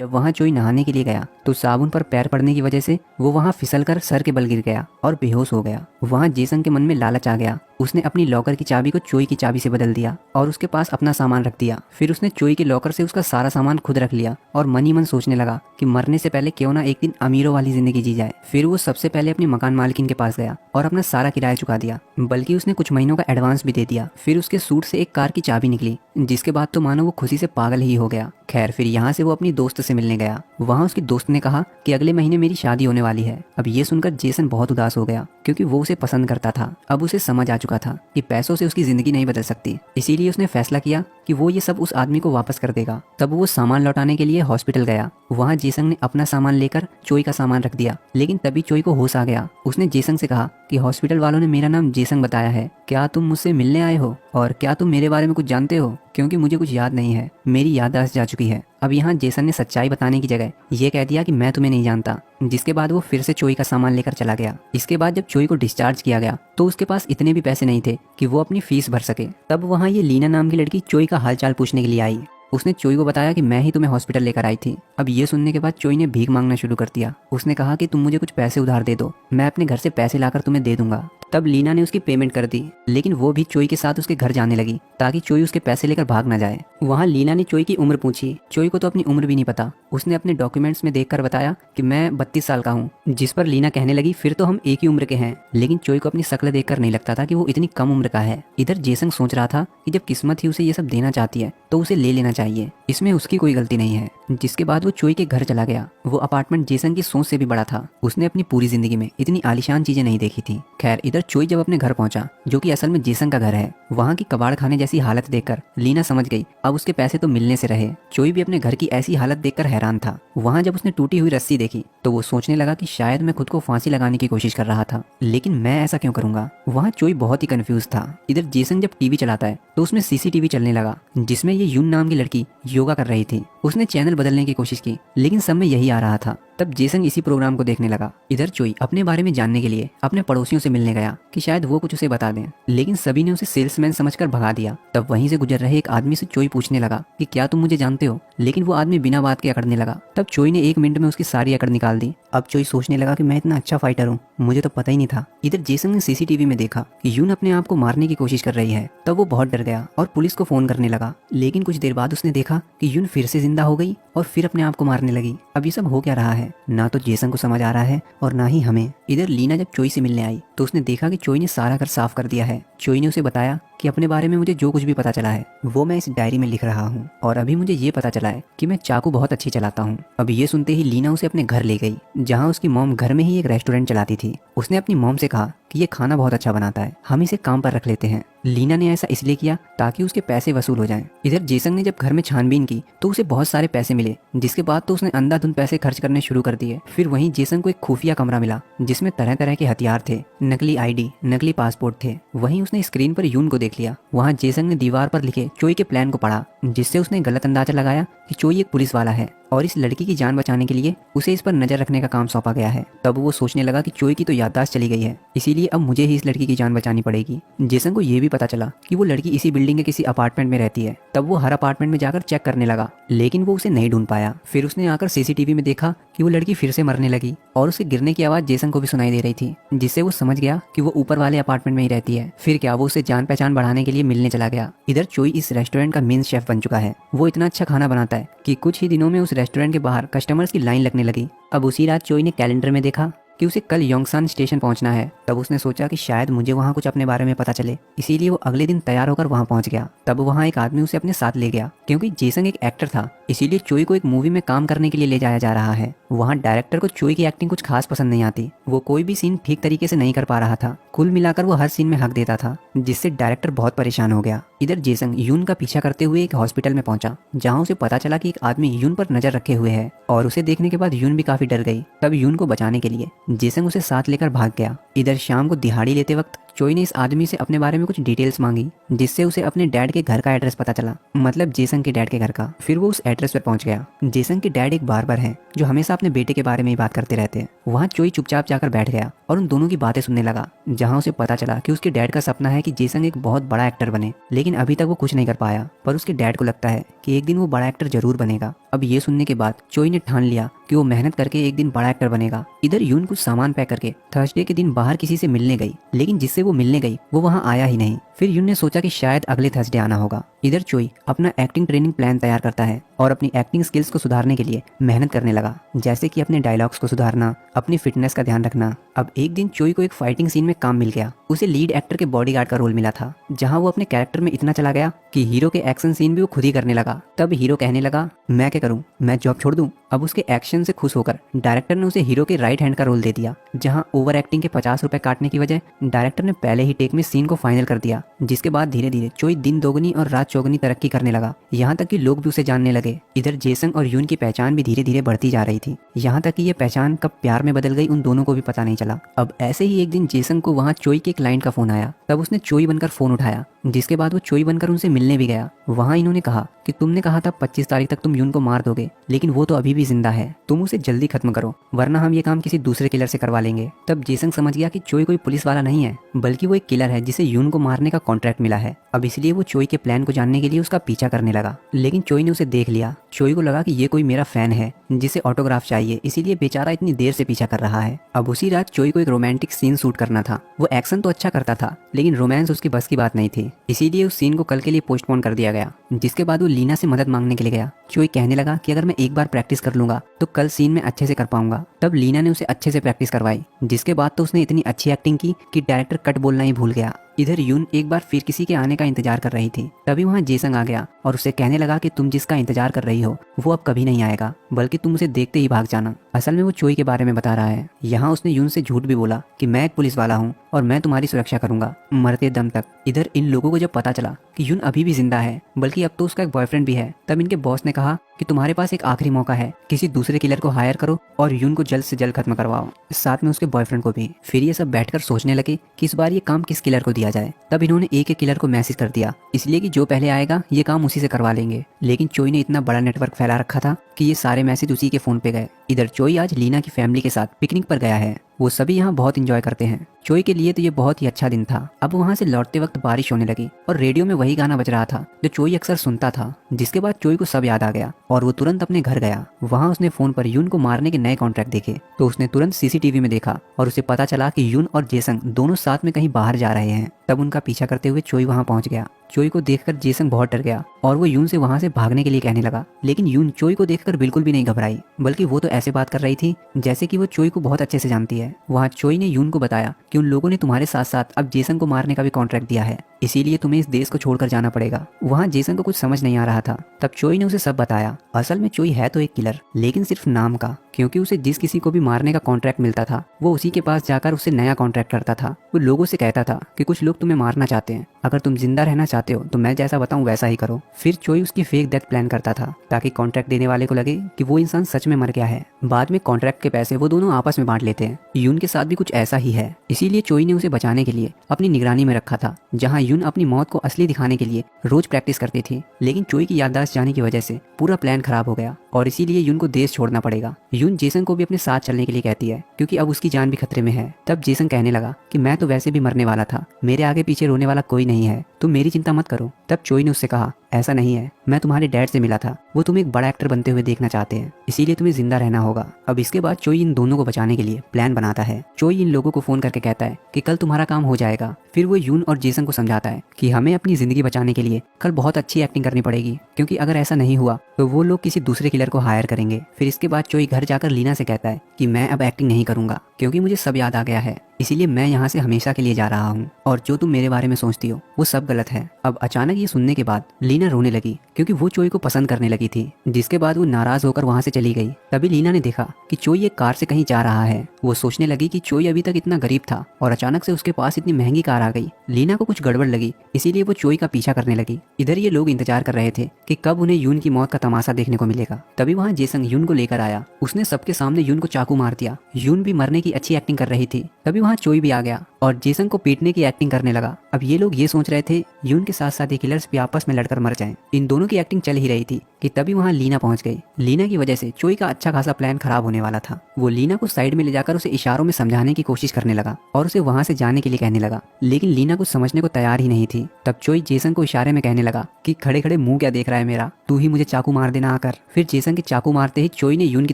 जब वहाँ चोई नहाने के लिए गया तो साबुन पर पैर पड़ने की वजह से वो वहाँ फिसलकर सर के बल गिर गया और बेहोश हो गया। वहाँ जेसन के मन में लालच आ गया। उसने अपनी लॉकर की चाबी को चोई की चाबी से बदल दिया और उसके पास अपना सामान रख दिया। फिर उसने चोई के लॉकर से उसका सारा सामान खुद रख लिया और मन ही मन सोचने लगा कि मरने से पहले क्यों ना एक दिन अमीरों वाली जिंदगी जी जाए। फिर वो सबसे पहले अपनी मकान मालकिन के पास गया और अपना सारा किराया चुका दिया, बल्कि उसने कुछ महीनों का एडवांस भी दे दिया। फिर उसके सूट से एक कार की चाबी निकली, जिसके बाद तो मानो वो खुशी से पागल ही हो गया। खैर, फिर यहाँ से वो अपनी दोस्त से मिलने गया। वहाँ उसकी दोस्त ने कहा कि अगले महीने मेरी शादी होने वाली है। अब ये सुनकर जेसन बहुत उदास हो गया, क्योंकि वो उसे पसंद करता था। अब उसे समझ आ चुका था कि पैसों से उसकी जिंदगी नहीं बदल सकती। इसीलिए उसने फैसला किया कि वो ये सब उस आदमी को वापस कर देगा। तब वो सामान लौटाने के लिए हॉस्पिटल गया। वहाँ जेसन ने अपना सामान लेकर चोई का सामान रख दिया, लेकिन तभी चोई को होश आ गया। उसने जेसन से कहा कि हॉस्पिटल वालों ने मेरा नाम जेसन बताया है, क्या तुम मुझसे मिलने आए हो और क्या तुम मेरे बारे में कुछ जानते हो, क्योंकि मुझे कुछ याद नहीं है, मेरी याददाश्त जा चुकी है। अब यहाँ जेसन ने सच्चाई बताने की जगह ये कह दिया कि मैं तुम्हें नहीं जानता, जिसके बाद वो फिर से चोई का सामान लेकर चला गया। इसके बाद जब चोई को डिस्चार्ज किया गया तो उसके पास इतने भी पैसे नहीं थे कि वो अपनी फीस भर सके। तब वहाँ ये लीना नाम की लड़की चोई का हालचाल पूछने के लिए आई। उसने चोई को बताया कि मैं ही तुम्हें हॉस्पिटल लेकर आई थी। अब ये सुनने के बाद चोई ने भीख मांगना शुरू कर दिया। उसने कहा कि तुम मुझे कुछ पैसे उधार दे दो, मैं अपने घर से पैसे लाकर तुम्हें दे दूंगा। तब लीना ने उसकी पेमेंट कर दी, लेकिन वो भी चोई के साथ उसके घर जाने लगी ताकि चोई उसके पैसे लेकर भाग ना जाए। वहाँ लीना ने चोई की उम्र पूछी। चोई को तो अपनी उम्र भी नहीं पता। उसने अपने डॉक्यूमेंट्स में देखकर बताया कि मैं 32 साल का हूँ, जिस पर लीना कहने लगी फिर तो हम एक ही उम्र के हैं। लेकिन चोई को अपनी शक्ल देखकर नहीं लगता था कि वो इतनी कम उम्र का है। इधर जेसन सोच रहा था कि जब किस्मत ही उसे ये सब देना चाहती है तो उसे ले लेना चाहिए, इसमें उसकी कोई गलती नहीं है। जिसके बाद वो चोई के घर चला गया। वो अपार्टमेंट जेसन की सोच से भी बड़ा था। उसने अपनी पूरी जिंदगी में इतनी आलीशान चीजें नहीं देखी थी। खैर, इधर चोई जब अपने घर पहुंचा, जो कि असल में जेसन का घर है, वहाँ की कबाड़ खाने जैसी हालत देखकर लीना समझ गई अब उसके पैसे तो मिलने से रहे। चोई भी अपने घर की ऐसी हालत देखकर हैरान था। वहाँ जब उसने टूटी हुई रस्सी देखी तो वो सोचने लगा कि शायद मैं खुद को फांसी लगाने की कोशिश कर रहा था, लेकिन मैं ऐसा क्यों करूंगा। वहाँ चोई बहुत ही कंफ्यूज था। इधर जेसन जब टीवी चलाता है तो उसमें सीसीटीवी चलने लगा, जिसमें ये यून नाम की लड़की योगा कर रही थी। उसने चैनल बदलने की कोशिश की, लेकिन सब में यही आ रहा था। तब जेसन इसी प्रोग्राम को देखने लगा। इधर चोई अपने बारे में जानने के लिए अपने पड़ोसियों से मिलने गया कि शायद वो कुछ उसे बता दें, लेकिन सभी ने उसे सेल्समैन समझकर भगा दिया। तब वहीं से गुजर रहे एक आदमी से चोई पूछने लगा कि क्या तुम मुझे जानते हो, लेकिन वो आदमी बिना बात के अकड़ने लगा। तब चोई ने 1 मिनट में उसकी सारी अकड़ निकाल दी। अब चोई सोचने लगा कि मैं इतना अच्छा फाइटर हूँ, मुझे तो पता ही नहीं था। इधर जेसन ने सीसीटीवी में देखा कि यून अपने आप को मारने की कोशिश कर रही है। तब वो बहुत डर गया और पुलिस को फोन करने लगा, लेकिन कुछ देर बाद उसने देखा कि यून फिर से जिंदा हो गई और फिर अपने आप को मारने लगी। अब ये सब हो क्या रहा है, ना तो जेसन को समझ आ रहा है और ना ही हमें। इधर लीना जब चोई से मिलने आई तो उसने देखा कि चोई ने सारा घर साफ कर दिया है। चोई ने उसे बताया कि अपने बारे में मुझे जो कुछ भी पता चला है वो मैं इस डायरी में लिख रहा हूँ, और अभी मुझे ये पता चला है कि मैं चाकू बहुत अच्छी चलाता हूँ। अब ये सुनते ही लीना उसे अपने घर ले गई, जहाँ उसकी मॉम घर में ही एक रेस्टोरेंट चलाती थी। उसने अपनी मॉम से कहा कि ये खाना बहुत अच्छा बनाता है, हम इसे काम पर रख लेते हैं। लीना ने ऐसा इसलिए किया ताकि उसके पैसे वसूल हो जाएं। इधर जेसन ने जब घर में छानबीन की तो उसे बहुत सारे पैसे मिले, जिसके बाद तो उसने अंधाधुंध पैसे खर्च करने शुरू कर दिए। फिर वहीं जेसन को एक खुफिया कमरा मिला, जिसमें तरह तरह के हथियार थे, नकली आईडी, नकली पासपोर्ट थे। वहीं उसने स्क्रीन पर यून को देख लिया। वहाँ जेसन ने दीवार पर लिखे चोई के प्लान को पढ़ा, जिससे उसने गलत अंदाजा लगाया कि चोई एक पुलिस वाला है और इस लड़की की जान बचाने के लिए उसे इस पर नजर रखने का काम सौंपा गया है। तब वो सोचने लगा कि चोई की तो याददाश्त चली गई है, इसीलिए अब मुझे ही इस लड़की की जान बचानी पड़ेगी। जेसन को ये भी पता चला कि वो लड़की इसी बिल्डिंग के किसी अपार्टमेंट में रहती है। तब वो हर अपार्टमेंट में जाकर चेक करने लगा, लेकिन वो उसे नहीं ढूंढ पाया। फिर उसने आकर सीसीटीवी में देखा कि वो लड़की फिर से मरने लगी और उसे गिरने की आवाज जेसन को भी सुनाई दे रही थी, जिससे वो समझ गया कि वो ऊपर वाले अपार्टमेंट में ही रहती है। फिर क्या, वो उसे जान पहचान बढ़ाने के लिए मिलने चला गया। इधर चोई इस रेस्टोरेंट का मेन शेफ बन चुका है। वो इतना अच्छा खाना बनाता है कि कुछ ही दिनों में उस रेस्टोरेंट के बाहर कस्टमर्स की लाइन लगने लगी। अब उसी रात चोई ने कैलेंडर में देखा कि उसे कल योंगसान स्टेशन पहुंचना है। तब उसने सोचा कि शायद मुझे वहां कुछ अपने बारे में पता चले, इसीलिए वो अगले दिन तैयार होकर वहां पहुंच गया। तब वहां एक आदमी उसे अपने साथ ले गया। क्योंकि जेसन एक एक्टर था, इसीलिए चोई को एक मूवी में काम करने के लिए ले जाया जा रहा है। वहाँ डायरेक्टर को चोई की एक्टिंग कुछ खास पसंद नहीं आती। वो कोई भी सीन ठीक तरीके से नहीं कर पा रहा था। कुल मिलाकर वो हर सीन में हक देता था, जिससे डायरेक्टर बहुत परेशान हो गया। इधर जेसन यून का पीछा करते हुए एक हॉस्पिटल में पहुंचा, जहाँ उसे पता चला कि एक आदमी यून पर नजर रखे हुए है, और उसे देखने के बाद यून भी काफी डर गई। तब यून को बचाने के लिए जेसन उसे साथ लेकर भाग गया। इधर शाम को दिहाड़ी लेते वक्त चोई ने इस आदमी से अपने बारे में कुछ डिटेल्स मांगी, जिससे उसे अपने डैड के घर का एड्रेस पता चला, मतलब जेसन के डैड के घर का। फिर वो उस एड्रेस पर पहुंच गया। जेसन के डैड एक बार्बर हैं जो हमेशा अपने बेटे के बारे में ही बात करते रहते हैं। वहाँ चोई चुपचाप जाकर बैठ गया और उन दोनों की बातें सुनने लगा, जहाँ उसे पता चला कि उसके डैड का सपना है कि जेसंग एक बहुत बड़ा एक्टर बने, लेकिन अभी तक वो कुछ नहीं कर पाया। पर उसके डैड को लगता है कि एक दिन वो बड़ा एक्टर जरूर बनेगा। अब ये सुनने के बाद चोई ने ठान लिया कि वो मेहनत करके एक दिन बड़ा एक्टर बनेगा। इधर यून कुछ सामान पैक करके थर्सडे के दिन बाहर किसी से मिलने गई, लेकिन जिससे वो मिलने गई वो वहाँ आया ही नहीं। फिर यून ने सोचा कि शायद अगले थर्सडे आना होगा। इधर चोई अपना एक्टिंग ट्रेनिंग प्लान तैयार करता है और अपनी एक्टिंग स्किल्स को सुधारने के लिए मेहनत करने लगा, जैसे कि अपने डायलॉग्स को सुधारना, अपनी फिटनेस का ध्यान रखना। अब एक दिन चोई को एक फाइटिंग सीन में काम मिल गया। उसे लीड एक्टर के बॉडीगार्ड का रोल मिला था, जहां वो अपने कैरेक्टर में इतना चला गया कि हीरो के एक्शन सीन भी वो खुद ही करने लगा। तब हीरो कहने लगा, मैं क्या करूं, मैं जॉब छोड़ दूं। अब उसके एक्शन से खुश होकर डायरेक्टर ने उसे हीरो के राइट हैंड का रोल दे दिया, जहां ओवर एक्टिंग के 50 रुपए काटने की वजह डायरेक्टर ने पहले ही टेक में सीन को फाइनल कर दिया। जिसके बाद धीरे धीरे चोई दिन दोगुनी और रात चौगुनी तरक्की करने लगा, यहाँ तक कि लोग भी उसे जानने लगे। इधर जेसंग और यून की पहचान भी धीरे धीरे बढ़ती जा रही थी, यहाँ तक कि ये पहचान कब प्यार में बदल गई उन दोनों को भी पता नहीं चला। अब ऐसे ही एक दिन जेसंग को वहाँ चोई के क्लाइंट का फोन आया। तब उसने चोई बनकर फोन उठाया, जिसके बाद वो चोई बनकर उनसे मिलने भी गया। वहाँ इन्होंने कहा कि तुमने कहा था 25 तारीख तक तुम यून को मार दोगे, लेकिन वो तो अभी भी जिंदा है, तुम उसे जल्दी खत्म करो वरना हम ये काम किसी दूसरे किलर से करवा लेंगे। तब जेसंग समझ गया कि चोई कोई पुलिस वाला नहीं है, बल्कि वो एक किलर है जिसे यून को मारने का कॉन्ट्रैक्ट मिला है। अब इसलिए वो चोई के प्लान को जानने के लिए उसका पीछा करने लगा, लेकिन चोई ने उसे देख लिया। चोई को लगा कि ये कोई मेरा फैन है जिसे ऑटोग्राफ चाहिए, इसीलिए बेचारा इतनी देर से पीछा कर रहा है। अब उसी रात चोई को एक रोमांटिक सीन शूट करना था। वो एक्शन तो अच्छा करता था, लेकिन रोमांस उसकी बस की बात नहीं थी, इसीलिए उस सीन को कल के लिए पोस्टपोन कर दिया गया। जिसके बाद वो लीना से मदद मांगने के लिए गया। चोई कहने लगा कि अगर मैं एक बार प्रैक्टिस कर लूंगा तो कल सीन में अच्छे से कर पाऊंगा। तब लीना ने उसे अच्छे से प्रैक्टिस करवाई, जिसके बाद तो उसने इतनी अच्छी एक्टिंग की कि डायरेक्टर कट बोलना ही भूल गया। इधर यून एक बार फिर किसी के आने का इंतजार कर रही थी। तभी वहाँ जेसंग आ गया और उसे कहने लगा कि तुम जिसका इंतजार कर रही हो वो अब कभी नहीं आएगा, बल्कि तुम उसे देखते ही भाग जाना। असल में वो चोई के बारे में बता रहा है। यहाँ उसने यून से झूठ भी बोला कि मैं एक पुलिस वाला हूँ और मैं तुम्हारी सुरक्षा करूंगा मरते दम तक। इधर इन लोगों को जब पता चला कि यून अभी भी जिंदा है, बल्कि अब तो उसका एक बॉयफ्रेंड भी है, तब इनके बॉस ने कहा कि तुम्हारे पास एक आखिरी मौका है, किसी दूसरे किलर को हायर करो और यून को जल्द से जल्द खत्म करवाओ, साथ में उसके बॉयफ्रेंड को भी। फिर ये सब बैठकर सोचने लगे कि इस बार ये काम किस किलर को दिया जाए। तब इन्होंने एक किलर को मैसेज कर दिया, इसलिए कि जो पहले आएगा ये काम उसी से करवा लेंगे। लेकिन चोई ने इतना बड़ा नेटवर्क फैला रखा था कि ये सारे मैसेज उसी के फोन पे गए। इधर चोई आज लीना की फैमिली के साथ पिकनिक पर गया है। वो सभी यहाँ बहुत इंजॉय करते हैं। चोई के लिए तो ये बहुत ही अच्छा दिन था। अब वहाँ से लौटते वक्त बारिश होने लगी और रेडियो में वही गाना बज रहा था जो चोई अक्सर सुनता था। जिसके बाद चोई को सब याद आ गया और वो तुरंत अपने घर गया। वहाँ उसने फोन पर यून को मारने के नए कॉन्ट्रैक्ट देखे, तो उसने तुरंत सीसीटीवी में देखा और उसे पता चला कि यून और जेसंग दोनों साथ में कहीं बाहर जा रहे हैं। तब उनका पीछा करते हुए चोई वहाँ पहुँच गया। चोई को देखकर जेसंग बहुत डर गया और वो यून से वहाँ से भागने के लिए कहने लगा, लेकिन यून चोई को देखकर बिल्कुल भी नहीं घबराई, बल्कि वो तो ऐसे बात कर रही थी जैसे कि वो चोई को बहुत अच्छे से जानती है। वहाँ चोई ने यून को बताया कि उन लोगों ने तुम्हारे साथ साथ अब जेसंग को मारने का भी कॉन्ट्रैक्ट दिया है, इसीलिए तुम्हें इस देश को छोड़कर जाना पड़ेगा। वहाँ जेसंग को कुछ समझ नहीं आ रहा था। तब चोई ने उसे सब बताया। असल में चोई है तो एक किलर, लेकिन सिर्फ नाम का, क्योंकि उसे जिस किसी को भी मारने का कॉन्ट्रैक्ट मिलता था वो उसी के पास जाकर उससे नया कॉन्ट्रैक्ट करता था। वो लोगों से कहता था कि कुछ लोग तुम्हें मारना चाहते हैं, अगर तुम जिंदा रहना चाहते हो तो मैं जैसा बताऊं वैसा ही करो। फिर चोई उसकी फेक डेथ प्लान करता था ताकि कॉन्ट्रैक्ट देने वाले को लगे कि वो इंसान सच में मर गया है। बाद में कॉन्ट्रैक्ट के पैसे वो दोनों आपस में बांट लेते हैं। यून के साथ भी कुछ ऐसा ही है, इसीलिए चोई ने उसे बचाने के लिए अपनी निगरानी में रखा था, जहाँ यून अपनी मौत को असली दिखाने के लिए रोज प्रैक्टिस करती थी। लेकिन चोई की याददाश्त जाने की वजह से पूरा प्लान खराब हो गया और इसीलिए यून को देश छोड़ना पड़ेगा। यून जेसन को भी अपने साथ चलने के लिए कहती है, क्योंकि अब उसकी जान भी खतरे में है। तब जेसन कहने लगा कि मैं तो वैसे भी मरने वाला था, मेरे आगे पीछे रोने वाला कोई नहीं है, तुम मेरी चिंता मत करो। तब चोई ने उससे कहा, ऐसा नहीं है, मैं तुम्हारे डैड से मिला था, वो तुम्हें एक बड़ा एक्टर बनते हुए देखना चाहते हैं, इसीलिए तुम्हें जिंदा रहना होगा। अब इसके बाद चोई इन दोनों को बचाने के लिए प्लान बनाता है। चोई इन लोगों को फोन करके कहता है कि कल तुम्हारा काम हो जाएगा। फिर वो यून और जेसन को समझाता है कि हमें अपनी जिंदगी बचाने के लिए कल बहुत अच्छी एक्टिंग करनी पड़ेगी, क्योंकि अगर ऐसा नहीं हुआ तो वो लोग किसी दूसरे किलर को हायर करेंगे। फिर इसके बाद चोई घर जाकर लीना से कहता है कि मैं अब एक्टिंग नहीं करूंगा, क्योंकि मुझे सब याद आ गया है, इसीलिए मैं यहाँ से हमेशा के लिए जा रहा हूँ और जो तुम मेरे बारे में सोचती हो वो सब गलत है। अब अचानक ये सुनने के बाद लीना रोने लगी, क्योंकि वो चोई को पसंद करने लगी थी, जिसके बाद वो नाराज होकर वहाँ से चली गई। तभी लीना ने देखा कि चोई एक कार से कहीं जा रहा है। वो सोचने लगी कि चोई अभी तक इतना गरीब था और अचानक से उसके पास इतनी महंगी कार आ गई। लीना को कुछ गड़बड़ लगी, इसीलिए वो चोई का पीछा करने लगी। इधर ये लोग इंतजार कर रहे थे कि कब उन्हें यून की मौत का तमाशा देखने को मिलेगा। तभी वहाँ जेसन यून को लेकर आया। उसने सबके सामने यून को चाकू मार दिया। यून भी मरने की अच्छी एक्टिंग कर रही थी। तभी वहाँ चोई भी आ गया और जेसन को पीटने की एक्टिंग करने लगा। अब ये लोग ये सोच रहे थे यून के साथ साथ ये किलर्स भी आपस में लड़कर मर जाएं। इन दोनों की एक्टिंग चल ही रही थी कि तभी वहाँ लीना पहुंच गई। लीना की वजह से चोई का अच्छा खासा प्लान खराब होने वाला था। वो लीना को साइड में ले जाकर उसे इशारों में समझाने की कोशिश करने लगा और उसे वहां से जाने के लिए कहने लगा, लेकिन लीना कुछ समझने को तैयार ही नहीं थी। तब चोई जेसन को इशारे में कहने लगा कि खड़े खड़े मुंह क्या देख रहा है मेरा, तू ही मुझे चाकू मार देना आकर। फिर जेसन के चाकू मारते ही चोई ने यून की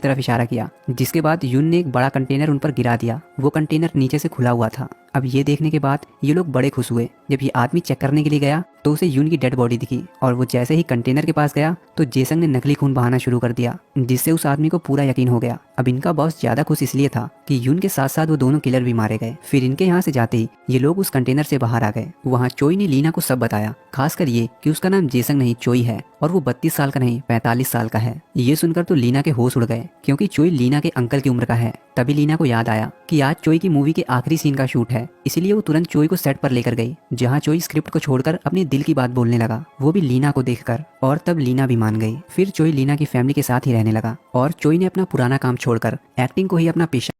तरफ इशारा किया, जिसके बाद यून ने एक बड़ा कंटेनर उन पर गिरा दिया। वो कंटेनर नीचे से खुला हुआ था। अब ये देखने के बाद ये लोग बड़े खुश हुए। जब ये आदमी चेक करने के लिए गया तो उसे यून की डेड बॉडी दिखी और वो जैसे ही कंटेनर के पास गया तो जेसन ने नकली खून बहाना शुरू कर दिया, जिससे उस आदमी को पूरा यकीन हो गया। अब इनका बॉस ज्यादा खुश इसलिए था कि यून के साथ साथ वो दोनों किलर भी मारे गए। फिर इनके यहाँ से जाते ही ये लोग उस कंटेनर से बाहर आ गए। वहाँ चोई ने लीना को सब बताया, खासकर ये कि उसका नाम जेसन नहीं चोई है और वो 32 साल का नहीं 45 साल का है। ये सुनकर तो लीना के होश उड़ गए, क्योंकि चोई लीना के अंकल की उम्र का है। तभी लीना को याद आया कि आज चोई की मूवी के आखिरी सीन का शूट है, इसीलिए वो तुरंत चोई को सेट पर लेकर गई, जहाँ चोई स्क्रिप्ट को छोड़कर अपने दिल की बात बोलने लगा, वो भी लीना को देखकर। और तब लीना भी मान गई। फिर चोई लीना की फैमिली के साथ ही रहने लगा और चोई ने अपना पुराना काम छोड़कर एक्टिंग को ही अपना पेशा